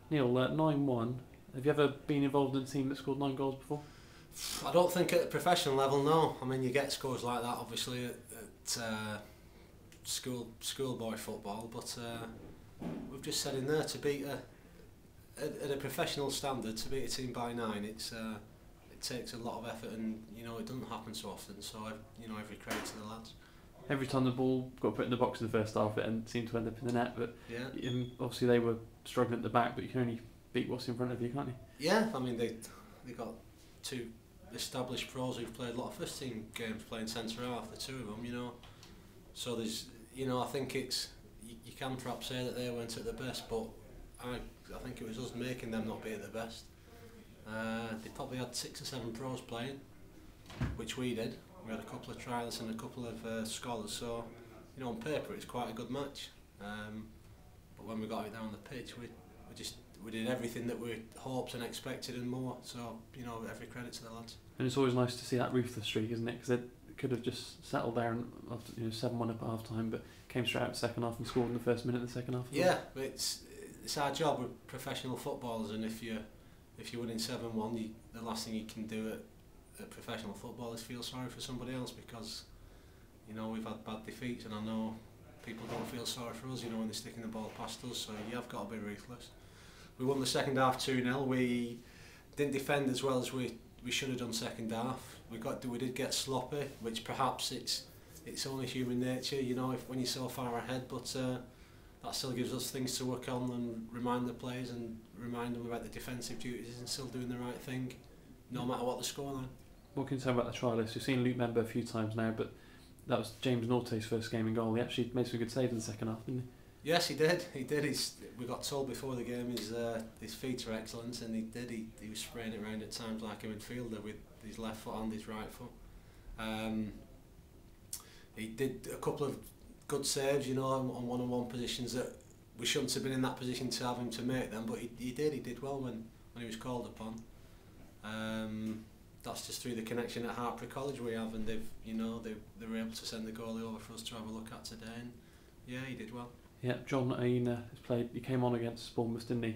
Neil, 9-1. Have you ever been involved in a team that scored 9 goals before? I don't think at the professional level, no. I mean, you get scores like that, obviously, at schoolboy football, but we've just said in there to beat at a professional standard, to beat a team by 9, it takes a lot of effort, and it doesn't happen so often. So every credit to the lads. Every time the ball got put in the box in the first half, it seemed to end up in the net. But Yeah, obviously they were struggling at the back, but you can only beat what's in front of you, can't you? yeah. I mean, they got two established pros who've played a lot of first team games playing centre half. The two of them, So there's, I think it's you can perhaps say that they weren't at their best, but I think it was us making them not be at their best. They probably had 6 or 7 pros playing, which we did. We had a couple of trialists and a couple of scholars, so on paper it's quite a good match. But when we got it down on the pitch, we did everything that we hoped and expected and more. So every credit to the lads. And it's always nice to see that ruthless streak, isn't it? Because they could have just settled down after 7-1 up at half time, but came straight out the second half and scored in the first minute of the second half. Yeah, but it's our job with professional footballers, and if you're winning 7-1, the last thing you can do at professional football is feel sorry for somebody else, because we've had bad defeats, and I know people don't feel sorry for us when they're sticking the ball past us, so you have got to be ruthless. We won the second half 2-0. We didn't defend as well as we should have done second half. We did get sloppy, which perhaps it's only human nature, when you're so far ahead, but that still gives us things to work on and remind the players and remind them about the defensive duties and still doing the right thing, no matter what the scoreline. What can you say about the trialists? We've seen Luke Member a few times now, but that was James Norte's first game in goal. He actually made some good saves in the second half, didn't he? Yes, he did. We got told before the game his feet are excellent, and he did. He was spraying it around at times like a midfielder with his left foot and his right foot. He did a couple of good saves, on one-on-one positions that we shouldn't have been in that position to have him to make them, but he did well when he was called upon. That's just through the connection at Hartpury College we have, and they were able to send the goalie over for us to have a look at today, and yeah, he did well. Yeah, John Aina has played. He came on against Bournemouth, didn't he?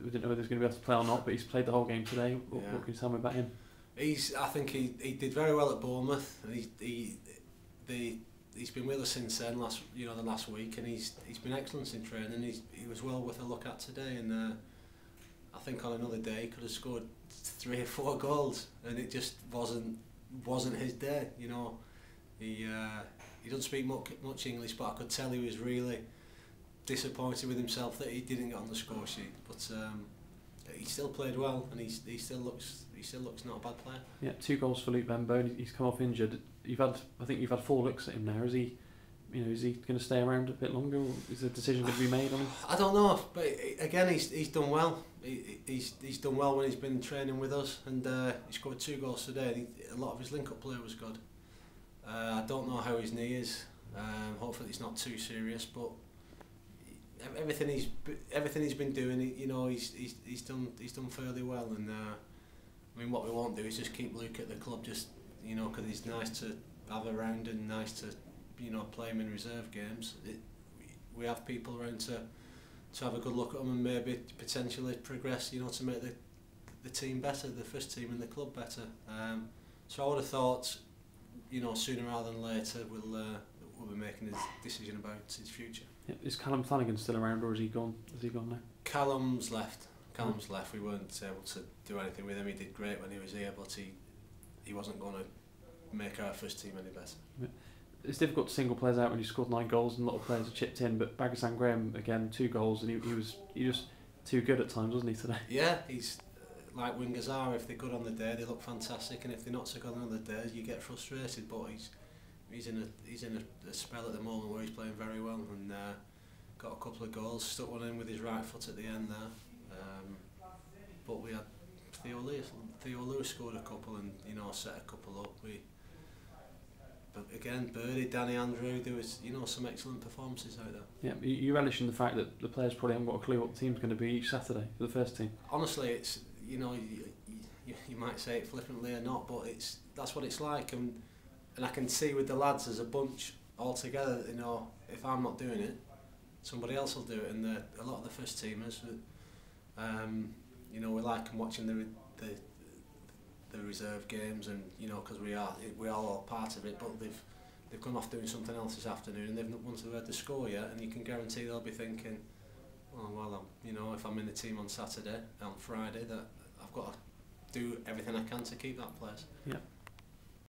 We didn't know whether he was going to be able to play or not, but he's played the whole game today. What can you tell me about him? I think he did very well at Bournemouth, and he's been with us since then, the last week, and he's been excellent in training. He was well worth a look at today, and I think on another day he could have scored 3 or 4 goals, and it just wasn't his day. He doesn't speak much English, but I could tell he was really disappointed with himself that he didn't get on the score sheet. But he still played well, and he still looks not a bad player. Yeah, 2 goals for Luke Bambo. He's come off injured. I think you've had 4 looks at him now. Is he going to stay around a bit longer, or is a decision going to be made on him? I don't know, but again, he's done well. He's done well when he's been training with us, and he scored 2 goals today. A lot of his link-up play was good. I don't know how his knee is. Hopefully it's not too serious, but everything he's been doing, he's done fairly well. And I mean, what we won't do is just keep Luke at the club, just because he's nice to have around and nice to play him in reserve games. We have people around to have a good look at him and maybe potentially progress, to make the team better, the first team and the club better. So I would have thought, sooner rather than later, we'll be making a decision about his future. Yeah, is Callum Flanagan still around, or is he gone? Has he gone now? Callum's left. Left. We weren't able to do anything with him. He did great when he was here, but he wasn't going to make our first team any better. Yeah. It's difficult to single players out when you scored 9 goals and a lot of players are chipped in, but Bagasan Graham, again, 2 goals, and he was just too good at times, wasn't he, today? Yeah, he's like wingers are. If they're good on the day, they look fantastic, and if they're not so good on the day, you get frustrated. But he's in a spell at the moment where he's playing very well, and got a couple of goals, stuck one in with his right foot at the end there. But we had Theo Lewis scored a couple, and set a couple up. But again, Birdie, Danny Andrew, there was some excellent performances out there. Yeah, you relish in the fact that the players probably haven't got a clue what the team's going to be each Saturday for the first team. Honestly, it's you might say it flippantly or not, but that's what it's like, and I can see with the lads as a bunch all together. If I'm not doing it, somebody else will do it, and a lot of the first teamers You know, we like 'em watching the reserve games, and you know, because we are all part of it. But they've gone off doing something else this afternoon, and they've not once they've heard the score yet, and you can guarantee they'll be thinking, oh well, you know, if I'm in the team on Saturday, on Friday, that I've got to do everything I can to keep that place. Yeah.